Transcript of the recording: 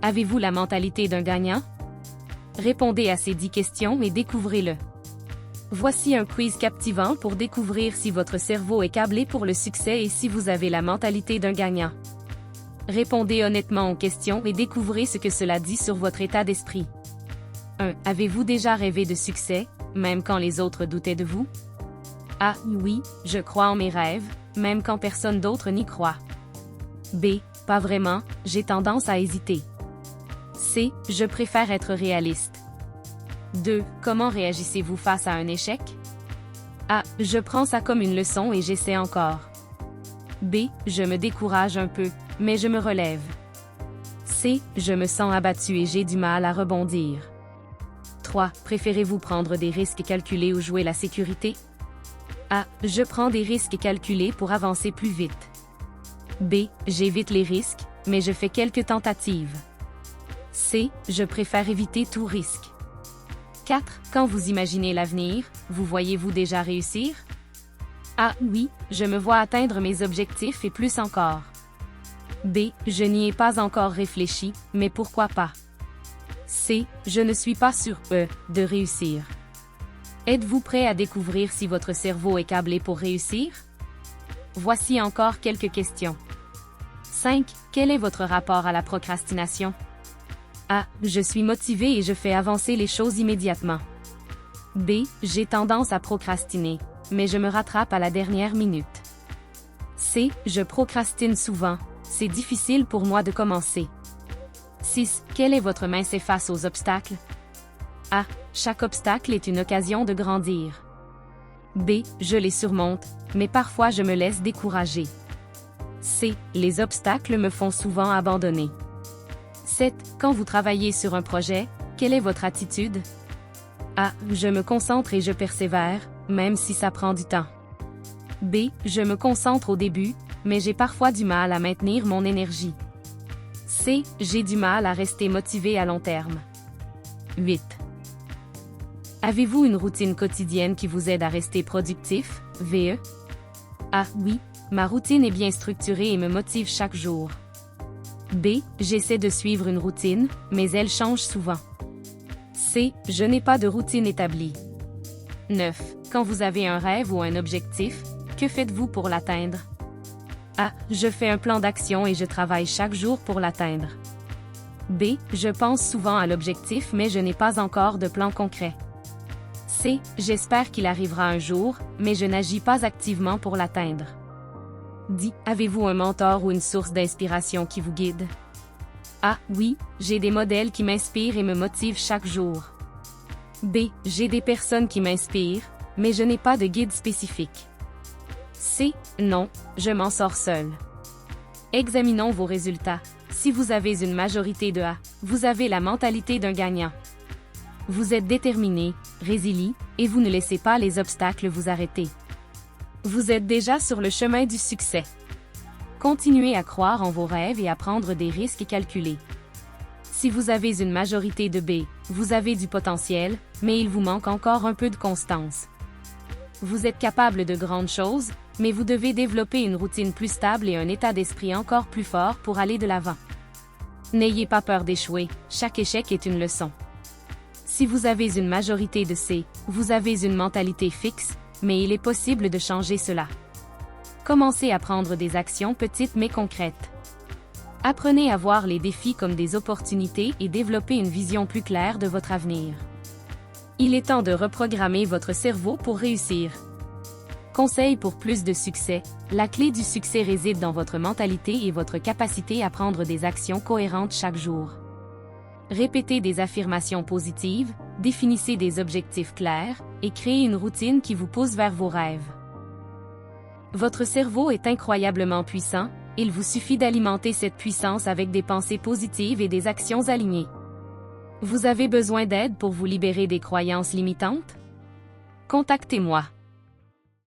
Avez-vous la mentalité d'un gagnant? Répondez à ces 10 questions et découvrez-le. Voici un quiz captivant pour découvrir si votre cerveau est câblé pour le succès et si vous avez la mentalité d'un gagnant. Répondez honnêtement aux questions et découvrez ce que cela dit sur votre état d'esprit. 1. Avez-vous déjà rêvé de succès, même quand les autres doutaient de vous? A. Oui, je crois en mes rêves, même quand personne d'autre n'y croit. B. Pas vraiment, j'ai tendance à hésiter. C. Je préfère être réaliste. 2. Comment réagissez-vous face à un échec? A. Je prends ça comme une leçon et j'essaie encore. B. Je me décourage un peu, mais je me relève. C. Je me sens abattu et j'ai du mal à rebondir. 3. Préférez-vous prendre des risques calculés ou jouer la sécurité? A. Je prends des risques calculés pour avancer plus vite. B. J'évite les risques, mais je fais quelques tentatives. C. Je préfère éviter tout risque. 4. Quand vous imaginez l'avenir, vous voyez-vous déjà réussir? A. Oui, je me vois atteindre mes objectifs et plus encore. B. Je n'y ai pas encore réfléchi, mais pourquoi pas? C. Je ne suis pas sûr de réussir. Êtes-vous prêt à découvrir si votre cerveau est câblé pour réussir? Voici encore quelques questions. 5. Quel est votre rapport à la procrastination? A. Je suis motivé et je fais avancer les choses immédiatement. B. J'ai tendance à procrastiner, mais je me rattrape à la dernière minute. C. Je procrastine souvent, c'est difficile pour moi de commencer. 6. Quelle est votre mindset face aux obstacles? A. Chaque obstacle est une occasion de grandir. B. Je les surmonte, mais parfois je me laisse décourager. C. Les obstacles me font souvent abandonner. 7. Quand vous travaillez sur un projet, quelle est votre attitude? A. Je me concentre et je persévère, même si ça prend du temps. B. Je me concentre au début, mais j'ai parfois du mal à maintenir mon énergie. C. J'ai du mal à rester motivé à long terme. 8. Avez-vous une routine quotidienne qui vous aide à rester productif? VE. A. Oui, ma routine est bien structurée et me motive chaque jour. B. J'essaie de suivre une routine, mais elle change souvent. C. Je n'ai pas de routine établie. 9. Quand vous avez un rêve ou un objectif, que faites-vous pour l'atteindre? A. Je fais un plan d'action et je travaille chaque jour pour l'atteindre. B. Je pense souvent à l'objectif mais je n'ai pas encore de plan concret. C. J'espère qu'il arrivera un jour, mais je n'agis pas activement pour l'atteindre. D. Avez-vous un mentor ou une source d'inspiration qui vous guide? A. Oui, j'ai des modèles qui m'inspirent et me motivent chaque jour. B. J'ai des personnes qui m'inspirent, mais je n'ai pas de guide spécifique. C. Non, je m'en sors seul. Examinons vos résultats. Si vous avez une majorité de A, vous avez la mentalité d'un gagnant. Vous êtes déterminé, résilient, et vous ne laissez pas les obstacles vous arrêter. Vous êtes déjà sur le chemin du succès. Continuez à croire en vos rêves et à prendre des risques calculés. Si vous avez une majorité de B, vous avez du potentiel, mais il vous manque encore un peu de constance. Vous êtes capable de grandes choses, mais vous devez développer une routine plus stable et un état d'esprit encore plus fort pour aller de l'avant. N'ayez pas peur d'échouer, chaque échec est une leçon. Si vous avez une majorité de C, vous avez une mentalité fixe, mais il est possible de changer cela. Commencez à prendre des actions petites mais concrètes. Apprenez à voir les défis comme des opportunités et développez une vision plus claire de votre avenir. Il est temps de reprogrammer votre cerveau pour réussir. Conseil pour plus de succès, la clé du succès réside dans votre mentalité et votre capacité à prendre des actions cohérentes chaque jour. Répétez des affirmations positives, définissez des objectifs clairs, et créez une routine qui vous pousse vers vos rêves. Votre cerveau est incroyablement puissant, il vous suffit d'alimenter cette puissance avec des pensées positives et des actions alignées. Vous avez besoin d'aide pour vous libérer des croyances limitantes? Contactez-moi.